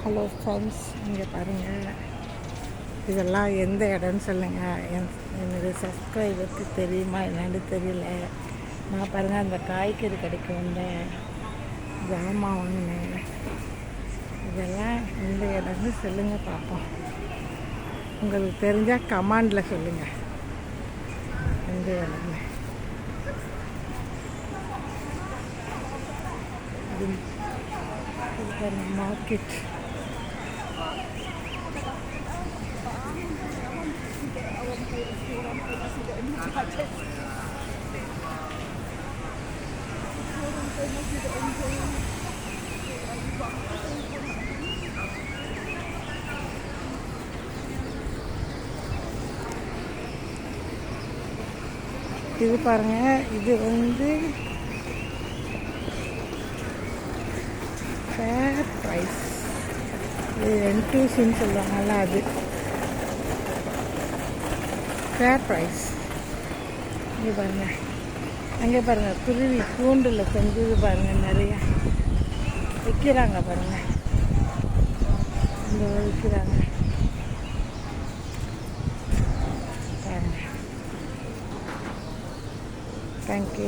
Hello friends, இங்கே பாருங்கள். இதெல்லாம் எந்த இடம்னு சொல்லுங்கள். என்னுடைய சப்ஸ்கிரைபருக்கு தெரியுமா என்னன்னு தெரியல. நான் பாருங்கள், அந்த காய்கறி கடைக்கு வந்தேன், ஜாமான் வாங்கினேன். இதெல்லாம் எந்த இடம்னு சொல்லுங்கள் பார்ப்போம். உங்களுக்கு தெரிஞ்சால் கமெண்டில் சொல்லுங்கள் எந்த இடம்னு. இது மார்க்கெட். இது பாருங்க, இது ஃபேர் ப்ரைஸ். இது என்டூசின்னு சொல்லுவாங்கல்ல, அது ஃபேர் ப்ரைஸ். இங்கே பாருங்கள், அங்கே பாருங்கள், குருவி கூண்டில் செஞ்சது பாருங்கள், நிறையா விற்கிறாங்க பாருங்கள். இந்த விற்கிறாங்க பாருங்கள். தேங்க்யூ.